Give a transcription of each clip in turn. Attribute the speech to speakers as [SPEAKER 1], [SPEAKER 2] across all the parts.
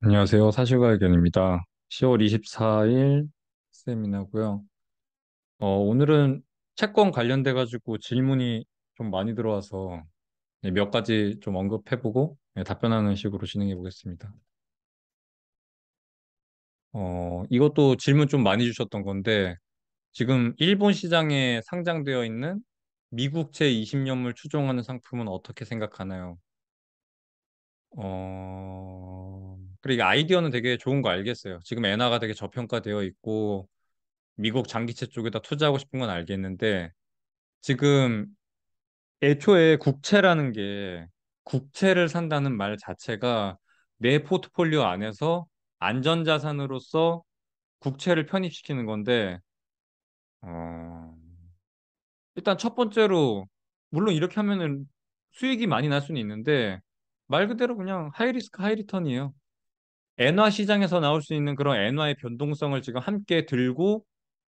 [SPEAKER 1] 안녕하세요. 사실과 의견입니다. 10월 24일 세미나고요. 오늘은 채권 관련돼 가지고 질문이 좀 많이 들어와서 몇 가지 좀 언급해보고 답변하는 식으로 진행해 보겠습니다. 이것도 질문 좀 많이 주셨던 건데 지금 일본 시장에 상장되어 있는 미국채 20년물 추종하는 상품은 어떻게 생각하나요? 그리고 이 아이디어는 되게 좋은 거 알겠어요. 지금 엔화가 되게 저평가되어 있고 미국 장기채 쪽에다 투자하고 싶은 건 알겠는데 지금 애초에 국채라는 게 국채를 산다는 말 자체가 내 포트폴리오 안에서 안전자산으로서 국채를 편입시키는 건데 어, 일단 첫 번째로 물론 이렇게 하면은 수익이 많이 날 수는 있는데 말 그대로 그냥 하이 리스크 하이 리턴이에요. 엔화 시장에서 나올 수 있는 그런 엔화의 변동성을 지금 함께 들고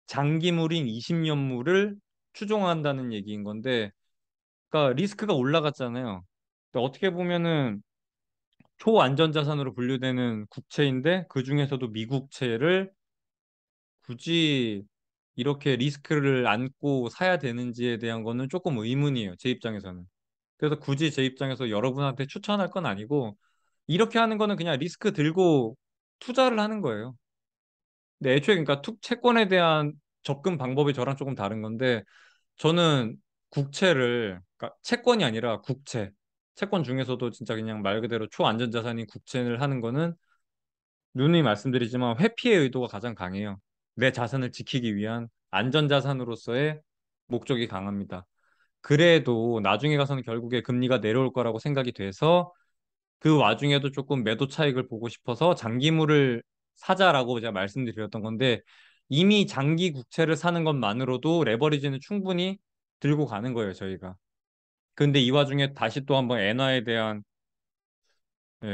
[SPEAKER 1] 장기물인 20년물을 추종한다는 얘기인 건데, 그러니까 리스크가 올라갔잖아요. 그러니까 어떻게 보면은 초안전자산으로 분류되는 국채인데 그 중에서도 미국채를 굳이 이렇게 리스크를 안고 사야 되는지에 대한 거는 조금 의문이에요. 제 입장에서는. 그래서 굳이 제 입장에서 여러분한테 추천할 건 아니고 이렇게 하는 거는 그냥 리스크 들고 투자를 하는 거예요. 근데 애초에 그러니까 채권에 대한 접근 방법이 저랑 조금 다른 건데 저는 국채를, 그러니까 채권이 아니라 국채, 채권 중에서도 진짜 그냥 말 그대로 초안전자산인 국채를 하는 거는 누누이 말씀드리지만 회피의 의도가 가장 강해요. 내 자산을 지키기 위한 안전자산으로서의 목적이 강합니다. 그래도 나중에 가서는 결국에 금리가 내려올 거라고 생각이 돼서 그 와중에도 조금 매도 차익을 보고 싶어서 장기물을 사자라고 제가 말씀드렸던 건데 이미 장기 국채를 사는 것만으로도 레버리지는 충분히 들고 가는 거예요, 저희가. 근데 이 와중에 다시 또 한번 엔화에 대한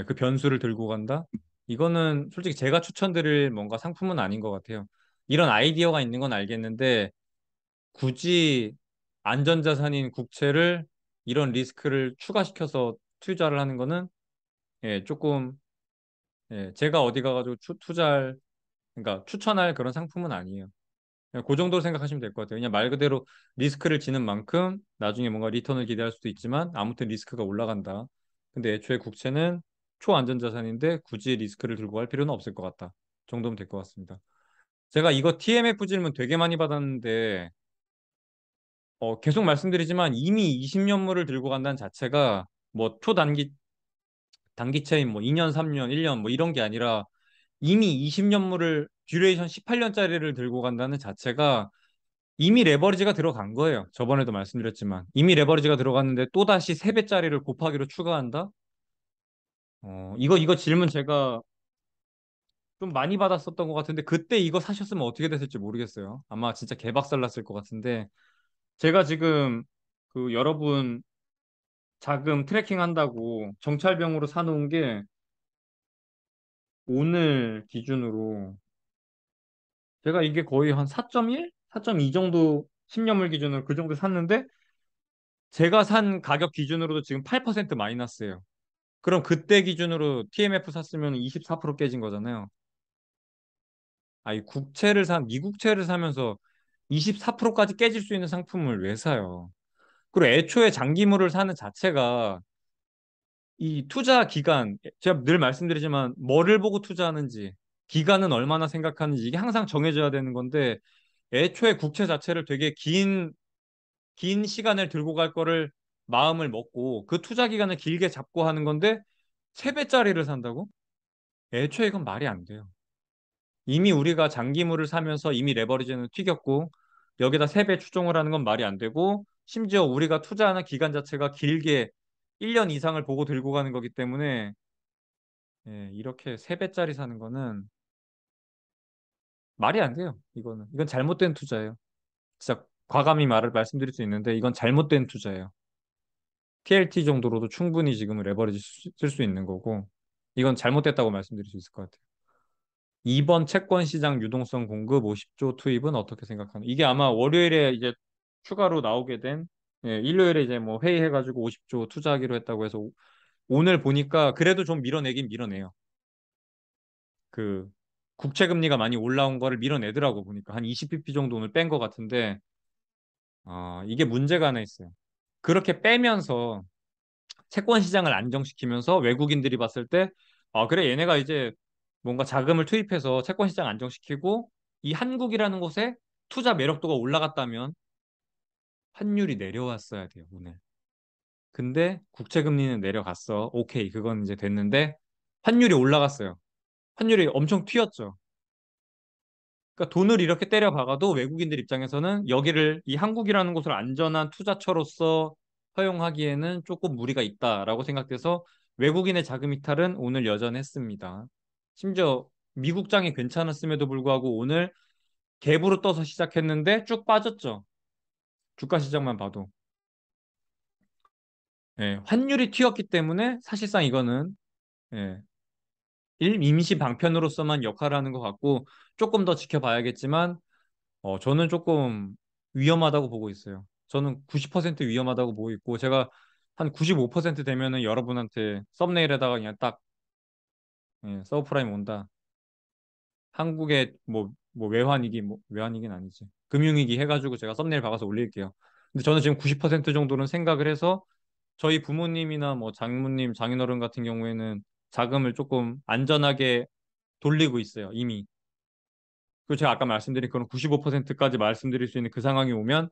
[SPEAKER 1] 그 변수를 들고 간다? 이거는 솔직히 제가 추천드릴 뭔가 상품은 아닌 것 같아요. 이런 아이디어가 있는 건 알겠는데 굳이 안전자산인 국채를 이런 리스크를 추가시켜서 투자를 하는 거는 조금 제가 어디 가가지고 투자할, 그러니까 추천할 그런 상품은 아니에요. 그냥 그 정도로 생각하시면 될 것 같아요. 그냥 말 그대로 리스크를 지는 만큼 나중에 뭔가 리턴을 기대할 수도 있지만 아무튼 리스크가 올라간다. 근데 애초에 국채는 초안전자산인데 굳이 리스크를 들고 갈 필요는 없을 것 같다. 정도면 될 것 같습니다. 제가 이거 TMF 질문 되게 많이 받았는데 계속 말씀드리지만 이미 20년물을 들고 간다는 자체가 뭐 단기채인 뭐 2년, 3년, 1년 뭐 이런 게 아니라 이미 20년물을 듀레이션 18년짜리를 들고 간다는 자체가 이미 레버리지가 들어간 거예요. 저번에도 말씀드렸지만 이미 레버리지가 들어갔는데 또다시 3배짜리를 곱하기로 추가한다? 이거 질문 제가 좀 많이 받았었던 것 같은데 그때 이거 사셨으면 어떻게 됐을지 모르겠어요. 아마 진짜 개박살 났을 것 같은데 제가 지금 그 여러분 자금 트래킹 한다고 정찰병으로 사놓은 게 오늘 기준으로 제가 이게 거의 한 4.1? 4.2 정도 10년물 기준으로 그 정도 샀는데 제가 산 가격 기준으로도 지금 8% 마이너스예요. 그럼 그때 기준으로 TMF 샀으면 24% 깨진 거잖아요. 아니 미국채를 사면서 24%까지 깨질 수 있는 상품을 왜 사요? 그리고 애초에 장기물을 사는 자체가 이 투자 기간, 제가 늘 말씀드리지만 뭐를 보고 투자하는지, 기간은 얼마나 생각하는지 이게 항상 정해져야 되는 건데 애초에 국채 자체를 되게 긴 시간을 들고 갈 거를 마음을 먹고 그 투자 기간을 길게 잡고 하는 건데 3배짜리를 산다고? 애초에 이건 말이 안 돼요. 이미 우리가 장기물을 사면서 이미 레버리지는 튀겼고 여기다 3배 추종을 하는 건 말이 안 되고 심지어 우리가 투자하는 기간 자체가 길게 1년 이상을 보고 들고 가는 거기 때문에 이렇게 3배짜리 사는 거는 말이 안 돼요. 이건 잘못된 투자예요. 진짜 과감히 말씀드릴 수 있는데 이건 잘못된 투자예요. TLT 정도로도 충분히 지금 레버리지 쓸 수 있는 거고 이건 잘못됐다고 말씀드릴 수 있을 것 같아요. 이번 채권 시장 유동성 공급 50조 투입은 어떻게 생각하나? 이게 아마 월요일에 이제 추가로 나오게 된 일요일에 이제 뭐 회의해가지고 50조 투자하기로 했다고 해서 오늘 보니까 그래도 좀 밀어내긴 밀어내요. 그 국채 금리가 많이 올라온 거를 밀어내더라고 보니까 한 20bp 정도 오늘 뺀 것 같은데 이게 문제가 하나 있어요. 그렇게 빼면서 채권 시장을 안정시키면서 외국인들이 봤을 때 그래 얘네가 이제 뭔가 자금을 투입해서 채권 시장 안정시키고 이 한국이라는 곳에 투자 매력도가 올라갔다면 환율이 내려왔어야 돼요, 오늘. 근데 국채 금리는 내려갔어. 오케이, 그건 이제 됐는데 환율이 올라갔어요. 환율이 엄청 튀었죠. 그러니까 돈을 이렇게 때려 박아도 외국인들 입장에서는 여기를 이 한국이라는 곳을 안전한 투자처로서 허용하기에는 조금 무리가 있다라고 생각돼서 외국인의 자금 이탈은 오늘 여전했습니다. 심지어 미국장이 괜찮았음에도 불구하고 오늘 갭으로 떠서 시작했는데 쭉 빠졌죠. 주가 시장만 봐도. 예, 환율이 튀었기 때문에 사실상 이거는 예, 임시 방편으로서만 역할을 하는 것 같고 조금 더 지켜봐야겠지만 저는 조금 위험하다고 보고 있어요. 저는 90% 위험하다고 보고 있고, 제가 한 95% 되면은 여러분한테 썸네일에다가 그냥 딱, 서브프라임 온다. 한국의 뭐 외환위기, 뭐 외환위기는 아니지. 금융위기 해가지고 제가 썸네일 박아서 올릴게요. 근데 저는 지금 90% 정도는 생각을 해서 저희 부모님이나 뭐 장모님, 장인어른 같은 경우에는 자금을 조금 안전하게 돌리고 있어요, 이미. 그리고 제가 아까 말씀드린 그런 95%까지 말씀드릴 수 있는 그 상황이 오면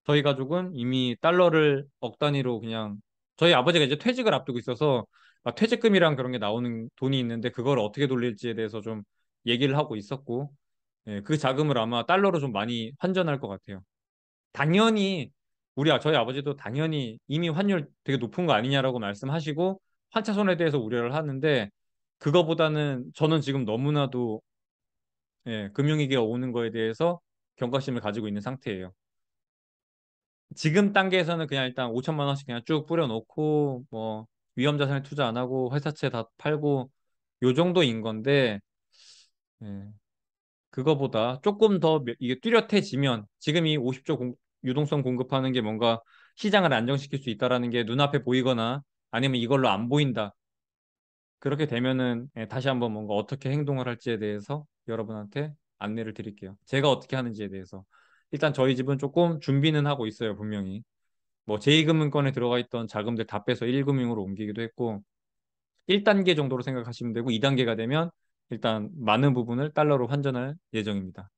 [SPEAKER 1] 저희 가족은 이미 달러를 억 단위로 그냥 저희 아버지가 이제 퇴직을 앞두고 있어서 퇴직금이랑 그런 게 나오는 돈이 있는데 그걸 어떻게 돌릴지에 대해서 좀 얘기를 하고 있었고 그 자금을 아마 달러로 좀 많이 환전할 것 같아요. 당연히 저희 아버지도 당연히 이미 환율 되게 높은 거 아니냐라고 말씀하시고 환차손에 대해서 우려를 하는데 그거보다는 저는 지금 너무나도 금융위기가 오는 거에 대해서 경각심을 가지고 있는 상태예요. 지금 단계에서는 그냥 일단 5천만 원씩 그냥 쭉 뿌려놓고 뭐 위험 자산에 투자 안 하고 회사채 다 팔고 요 정도인 건데 예, 그거보다 조금 더 이게 뚜렷해지면 지금 이 50조 유동성 공급하는 게 뭔가 시장을 안정시킬 수 있다라는 게 눈앞에 보이거나 아니면 이걸로 안 보인다. 그렇게 되면은 다시 한번 뭔가 어떻게 행동을 할지에 대해서 여러분한테 안내를 드릴게요. 제가 어떻게 하는지에 대해서. 일단 저희 집은 조금 준비는 하고 있어요, 분명히. 뭐 제2금융권에 들어가 있던 자금들 다 빼서 1금융으로 옮기기도 했고 1단계 정도로 생각하시면 되고 2단계가 되면 일단 많은 부분을 달러로 환전할 예정입니다.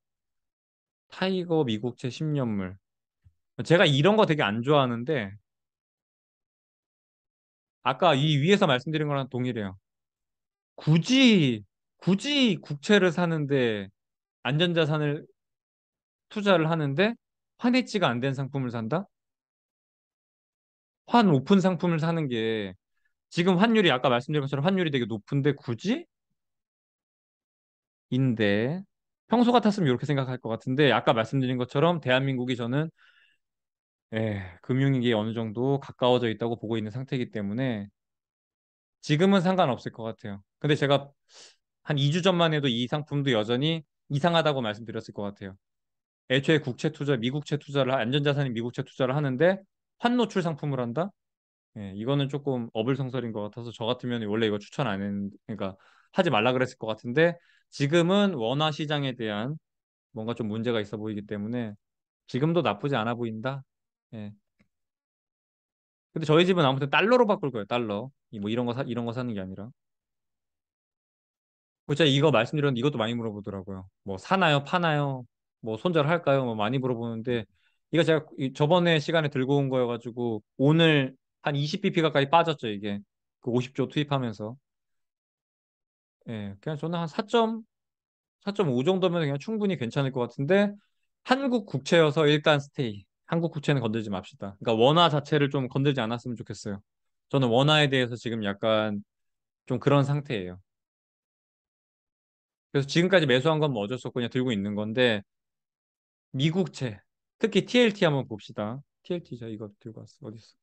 [SPEAKER 1] 타이거 미국채 10년물. 제가 이런 거 되게 안 좋아하는데 아까 이 위에서 말씀드린 거랑 동일해요. 굳이 국채를 사는데 안전자산을 투자를 하는데 환해지가 안 된 상품을 산다? 환 오픈 상품을 사는 게 지금 환율이 아까 말씀드린 것처럼 환율이 되게 높은데 굳이? 인데 평소 같았으면 이렇게 생각할 것 같은데 아까 말씀드린 것처럼 대한민국이 저는 금융위기에 어느 정도 가까워져 있다고 보고 있는 상태이기 때문에 지금은 상관없을 것 같아요. 근데 제가 한 2주 전만 해도 이 상품도 여전히 이상하다고 말씀드렸을 것 같아요. 애초에 국채 투자, 미국채 투자를, 안전자산인 미국채 투자를 하는데 환노출 상품을 한다? 이거는 조금 어불성설인 것 같아서 저 같으면 원래 이거 추천 안 했는데, 그러니까 하지 말라 그랬을 것 같은데 지금은 원화 시장에 대한 뭔가 좀 문제가 있어 보이기 때문에 지금도 나쁘지 않아 보인다. 예. 근데 저희 집은 아무튼 달러로 바꿀 거예요. 달러. 뭐 이런 거 사는 게 아니라. 제가 이거 말씀드렸는데 이것도 많이 물어보더라고요. 뭐 사나요? 파나요? 뭐 손절할까요? 뭐 많이 물어보는데 이거 제가 저번에 시간에 들고 온 거여가지고 오늘 한 20bp 가까이 빠졌죠, 이게. 그 50조 투입하면서. 그냥 저는 한 4.5 정도면 그냥 충분히 괜찮을 것 같은데 한국 국채여서 일단 스테이. 한국 국채는 건들지 맙시다. 그러니까 원화 자체를 좀 건들지 않았으면 좋겠어요. 저는 원화에 대해서 지금 약간 좀 그런 상태예요. 그래서 지금까지 매수한 건 뭐 어쩔 수 없고 그냥 들고 있는 건데 미국채 특히 TLT 한번 봅시다. TLT 자 이거 들고 왔어. 어디 있어?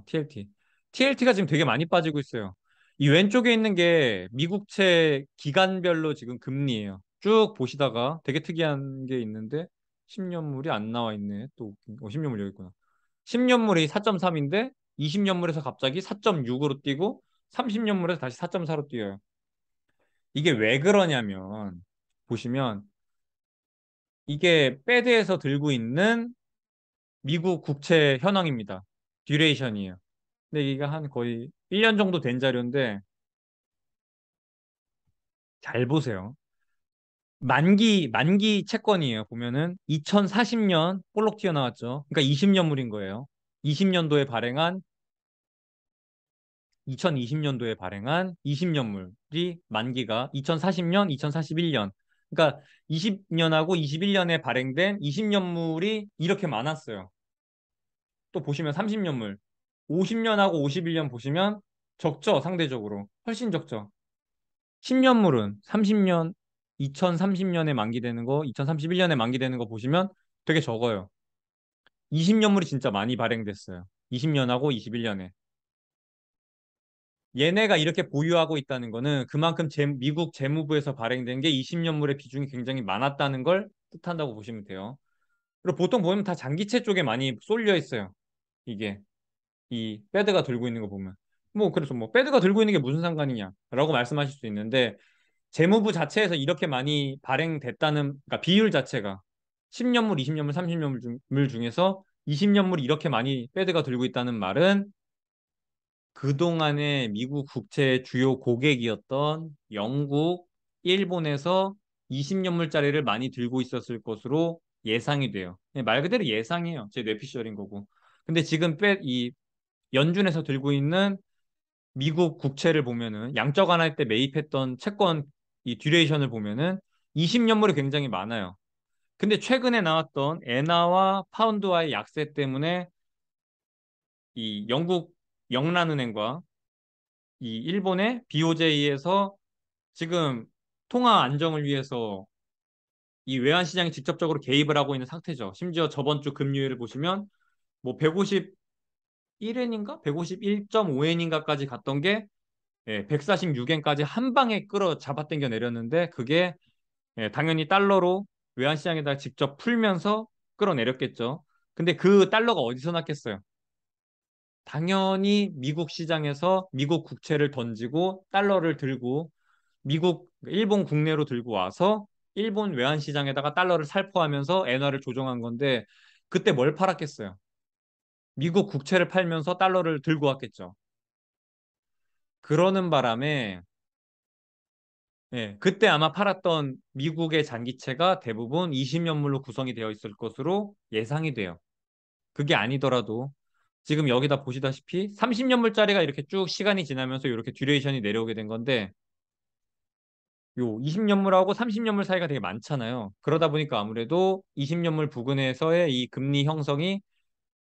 [SPEAKER 1] TLT. TLT가 지금 되게 많이 빠지고 있어요. 이 왼쪽에 있는 게 미국채 기간별로 지금 금리예요. 쭉 보시다가 되게 특이한 게 있는데 10년물이 안 나와 있네. 또 10년물 여기 있구나. 10년물이 4.3인데 20년물에서 갑자기 4.6으로 뛰고 30년물에서 다시 4.4로 뛰어요. 이게 왜 그러냐면, 보시면, 이게 패드에서 들고 있는 미국 국채 현황입니다. 듀레이션이에요. 근데 이게 한 거의 1년 정도 된 자료인데, 잘 보세요. 만기 채권이에요. 보면은 2040년 볼록 튀어나왔죠. 그러니까 20년물인 거예요. 20년도에 발행한 2020년도에 발행한 20년물이 만기가 2040년, 2041년. 그러니까 20년하고 21년에 발행된 20년물이 이렇게 많았어요. 또 보시면 30년물. 50년하고 51년 보시면 적죠, 상대적으로. 훨씬 적죠. 10년물은 30년, 2030년에 만기되는 거, 2031년에 만기되는 거 보시면 되게 적어요. 20년물이 진짜 많이 발행됐어요. 20년하고 21년에. 얘네가 이렇게 보유하고 있다는 거는 그만큼 미국 재무부에서 발행된 게 20년물의 비중이 굉장히 많았다는 걸 뜻한다고 보시면 돼요. 그리고 보통 보면 다 장기채 쪽에 많이 쏠려 있어요. 이게 이 패드가 들고 있는 거 보면. 뭐 그래서 뭐 패드가 들고 있는 게 무슨 상관이냐라고 말씀하실 수 있는데 재무부 자체에서 이렇게 많이 발행됐다는 그러니까 비율 자체가 10년물, 20년물, 30년물 중에서 20년물이 이렇게 많이 패드가 들고 있다는 말은 그동안에 미국 국채의 주요 고객이었던 영국, 일본에서 20년물짜리를 많이 들고 있었을 것으로 예상이 돼요. 말 그대로 예상이에요. 제 뇌피셜인 거고. 근데 지금 이 연준에서 들고 있는 미국 국채를 보면은 양적 완화할 때 매입했던 채권 이 듀레이션을 보면은 20년물이 굉장히 많아요. 근데 최근에 나왔던 엔화와 파운드와의 약세 때문에 이 영국 영란은행과 이 일본의 BOJ에서 지금 통화 안정을 위해서 이 외환 시장에 직접적으로 개입을 하고 있는 상태죠. 심지어 저번 주 금요일을 보시면 뭐 151엔인가? 151.5엔인가까지 갔던 게 146엔까지 한 방에 끌어 잡아당겨 내렸는데 그게 당연히 달러로 외환 시장에다 직접 풀면서 끌어내렸겠죠. 근데 그 달러가 어디서 났겠어요? 당연히 미국 시장에서 미국 국채를 던지고 달러를 들고 일본 국내로 들고 와서 일본 외환 시장에다가 달러를 살포하면서 엔화를 조정한 건데 그때 뭘 팔았겠어요? 미국 국채를 팔면서 달러를 들고 왔겠죠. 그러는 바람에 그때 아마 팔았던 미국의 장기채가 대부분 20년물로 구성이 되어 있을 것으로 예상이 돼요. 그게 아니더라도 지금 여기다 보시다시피 30년물짜리가 이렇게 쭉 시간이 지나면서 이렇게 듀레이션이 내려오게 된 건데 요 20년물하고 30년물 사이가 되게 많잖아요. 그러다 보니까 아무래도 20년물 부근에서의 이 금리 형성이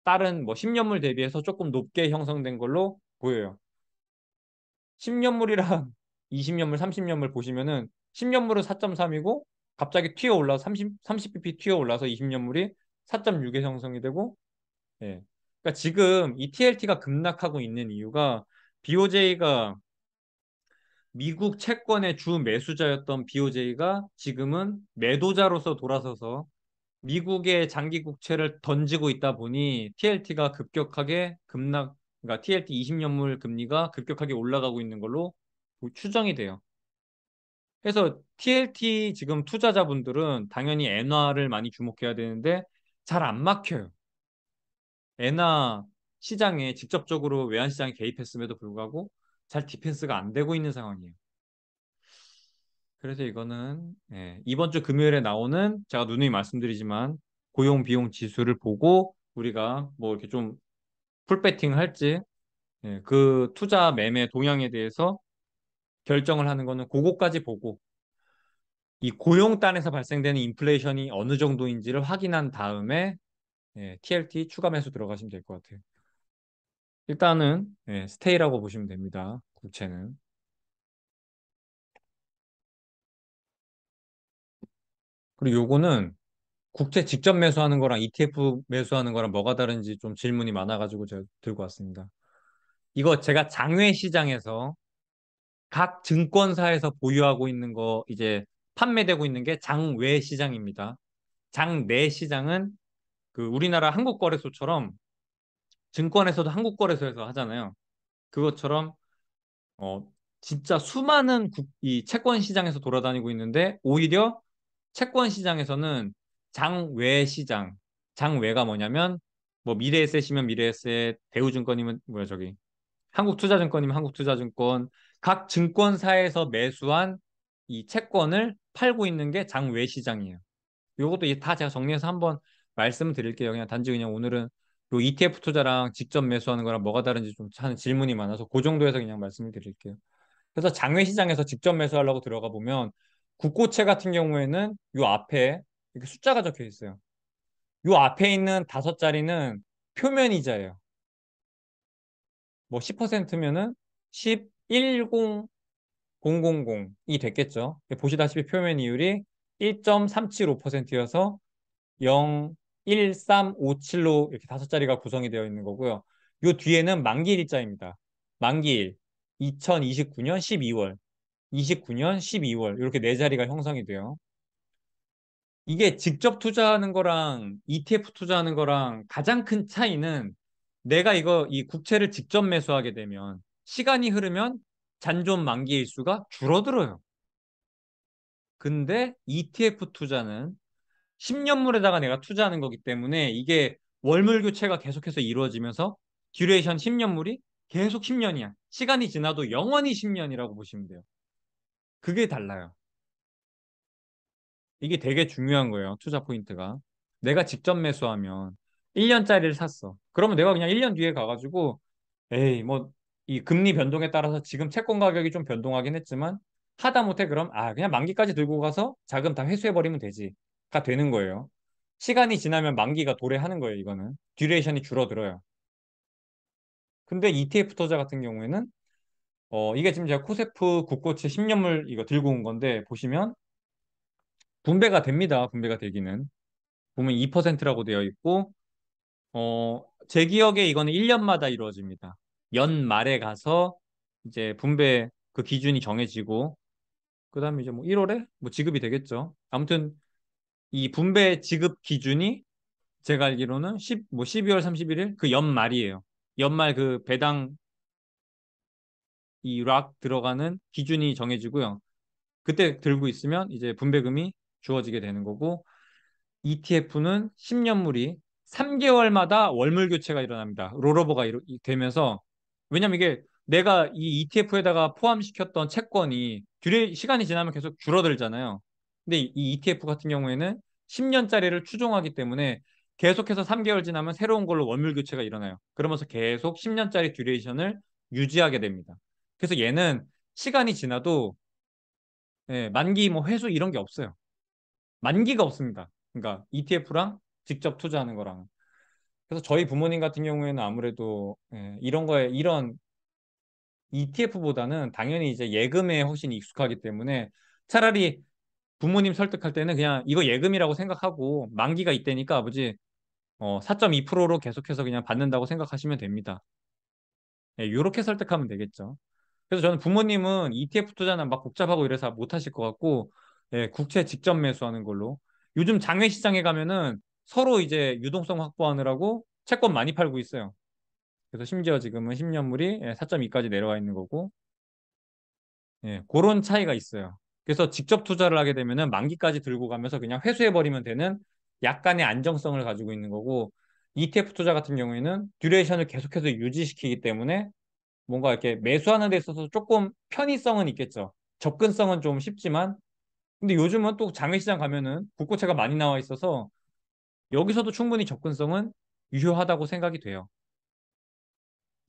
[SPEAKER 1] 다른 뭐 10년물 대비해서 조금 높게 형성된 걸로 보여요. 10년물이랑 20년물, 30년물 보시면은 10년물은 4.3이고 갑자기 튀어 올라서 30bp 튀어 올라서 20년물이 4.6에 형성이 되고 예. 그러니까 지금 이 TLT가 급락하고 있는 이유가 BOJ가 미국 채권의 주 매수자였던 BOJ가 지금은 매도자로서 돌아서서 미국의 장기 국채를 던지고 있다 보니 TLT가 급격하게 그러니까 TLT 20년물 금리가 급격하게 올라가고 있는 걸로 추정이 돼요. 그래서 TLT 지금 투자자분들은 당연히 엔화를 많이 주목해야 되는데 잘 안 막혀요. 엔화 시장에 직접적으로 외환시장에 개입했음에도 불구하고 잘 디펜스가 안 되고 있는 상황이에요. 그래서 이거는 이번 주 금요일에 나오는 제가 누누이 말씀드리지만 고용 비용 지수를 보고 우리가 뭐 이렇게 좀 풀배팅 할지 그 투자 매매 동향에 대해서 결정을 하는 거는 그거까지 보고 이 고용단에서 발생되는 인플레이션이 어느 정도인지를 확인한 다음에 TLT 추가 매수 들어가시면 될 것 같아요. 일단은 스테이라고 보시면 됩니다. 국채는. 그리고 요거는 국채 직접 매수하는 거랑 ETF 매수하는 거랑 뭐가 다른지 좀 질문이 많아가지고 제가 들고 왔습니다. 이거 제가 장외 시장에서 각 증권사에서 보유하고 있는 거 이제 판매되고 있는 게 장외 시장입니다. 장내 시장은 그 우리나라 한국거래소처럼 증권에서도 한국거래소에서 하잖아요. 그것처럼 어, 진짜 수많은 이 채권 시장에서 돌아다니고 있는데 오히려 채권 시장에서는 장외 시장, 장외가 뭐냐면 뭐 미래에셋이면 미래에셋, 대우증권이면 뭐야 저기 한국투자증권이면 한국투자증권, 각 증권사에서 매수한 이 채권을 팔고 있는 게 장외 시장이에요. 요것도 다 제가 정리해서 한번 말씀드릴게요. 그냥 단지 그냥 오늘은 요 ETF 투자랑 직접 매수하는 거랑 뭐가 다른지 좀 하는 질문이 많아서 그 정도에서 그냥 말씀을 드릴게요. 그래서 장외 시장에서 직접 매수하려고 들어가 보면 국고채 같은 경우에는 요 앞에 이렇게 숫자가 적혀 있어요. 요 앞에 있는 다섯 자리는 표면 이자예요. 뭐 10%면은 11,000이 됐겠죠. 보시다시피 표면 이율이 1.375%여서 0.1357로 이렇게 다섯 자리가 구성이 되어 있는 거고요. 요 뒤에는 만기일 일자입니다. 만기일 2029년 12월, 29년 12월 이렇게 네 자리가 형성이 돼요. 이게 직접 투자하는 거랑 ETF 투자하는 거랑 가장 큰 차이는 내가 이 국채를 직접 매수하게 되면 시간이 흐르면 잔존 만기 일수가 줄어들어요. 근데 ETF 투자는 10년물에다가 내가 투자하는 거기 때문에 이게 월물 교체가 계속해서 이루어지면서 듀레이션 10년물이 계속 10년이야. 시간이 지나도 영원히 10년이라고 보시면 돼요. 그게 달라요. 이게 되게 중요한 거예요. 투자 포인트가. 내가 직접 매수하면 1년짜리를 샀어. 그러면 내가 그냥 1년 뒤에 가가지고 에이 뭐 이 금리 변동에 따라서 지금 채권 가격이 좀 변동하긴 했지만 하다못해 그럼 그냥 만기까지 들고 가서 자금 다 회수해버리면 되지가 되는 거예요. 시간이 지나면 만기가 도래하는 거예요. 이거는 듀레이션이 줄어들어요. 근데 ETF 투자 같은 경우에는 이게 지금 제가 코세프 국고채 10년물 이거 들고 온 건데 보시면 분배가 됩니다. 분배가 되기는. 보면 2%라고 되어 있고, 제 기억에 이거는 1년마다 이루어집니다. 연말에 가서 이제 분배 그 기준이 정해지고, 그 다음에 이제 뭐 1월에 뭐 지급이 되겠죠. 아무튼 이 분배 지급 기준이 제가 알기로는 12월 31일 그 연말이에요. 연말 그 배당 이 락 들어가는 기준이 정해지고요. 그때 들고 있으면 이제 분배금이 주어지게 되는 거고, ETF는 10년물이 3개월마다 월물 교체가 일어납니다. 롤오버가 되면서 왜냐면 이게 내가 이 ETF에다가 포함시켰던 채권이 시간이 지나면 계속 줄어들잖아요. 근데 이 ETF 같은 경우에는 10년짜리를 추종하기 때문에 계속해서 3개월 지나면 새로운 걸로 월물 교체가 일어나요. 그러면서 계속 10년짜리 듀레이션을 유지하게 됩니다. 그래서 얘는 시간이 지나도 만기 뭐 회수 이런 게 없어요. 만기가 없습니다. 그러니까 ETF랑 직접 투자하는 거랑. 그래서 저희 부모님 같은 경우에는 아무래도 이런 거에 이런 ETF보다는 당연히 이제 예금에 훨씬 익숙하기 때문에 차라리 부모님 설득할 때는 그냥 이거 예금이라고 생각하고 만기가 있다니까 아버지 4.2%로 계속해서 그냥 받는다고 생각하시면 됩니다. 이렇게 설득하면 되겠죠. 그래서 저는 부모님은 ETF 투자는 막 복잡하고 이래서 못 하실 것 같고, 국채 직접 매수하는 걸로. 요즘 장외 시장에 가면은 서로 이제 유동성 확보하느라고 채권 많이 팔고 있어요. 그래서 심지어 지금은 10년물이 4.2까지 내려와 있는 거고, 그런 차이가 있어요. 그래서 직접 투자를 하게 되면은 만기까지 들고 가면서 그냥 회수해버리면 되는 약간의 안정성을 가지고 있는 거고, ETF 투자 같은 경우에는 듀레이션을 계속해서 유지시키기 때문에 뭔가 이렇게 매수하는 데 있어서 조금 편의성은 있겠죠. 접근성은 좀 쉽지만, 근데 요즘은 또 장외시장 가면은 국고채가 많이 나와 있어서 여기서도 충분히 접근성은 유효하다고 생각이 돼요.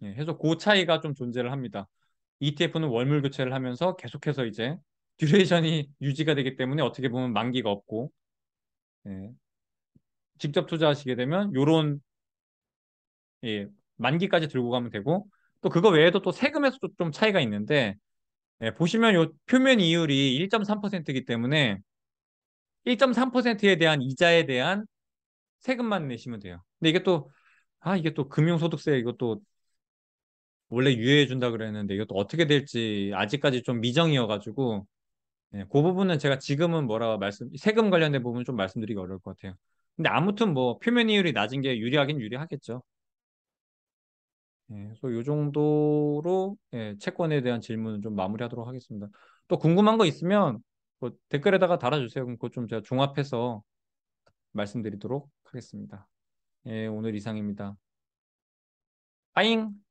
[SPEAKER 1] 그래서 그 차이가 좀 존재를 합니다. ETF는 월물 교체를 하면서 계속해서 이제 듀레이션이 유지가 되기 때문에 어떻게 보면 만기가 없고, 예, 직접 투자하시게 되면 요런 만기까지 들고 가면 되고, 또 그거 외에도 또 세금에서도 좀 차이가 있는데, 보시면 요 표면 이율이 1.3%이기 때문에 1.3%에 대한 이자에 대한 세금만 내시면 돼요. 근데 이게 또 금융소득세 이것도 원래 유예해 준다 그랬는데 이것도 어떻게 될지 아직까지 좀 미정이어가지고 그 부분은 제가 지금은 세금 관련된 부분 좀 말씀드리기 어려울 것 같아요. 근데 아무튼 뭐 표면 이율이 낮은 게 유리하긴 유리하겠죠. 그래서 이 정도로 채권에 대한 질문은 좀 마무리하도록 하겠습니다. 또 궁금한 거 있으면 뭐 댓글에다가 달아주세요. 그럼 그거 좀 제가 종합해서 말씀드리도록 하겠습니다. 오늘 이상입니다. 빠잉!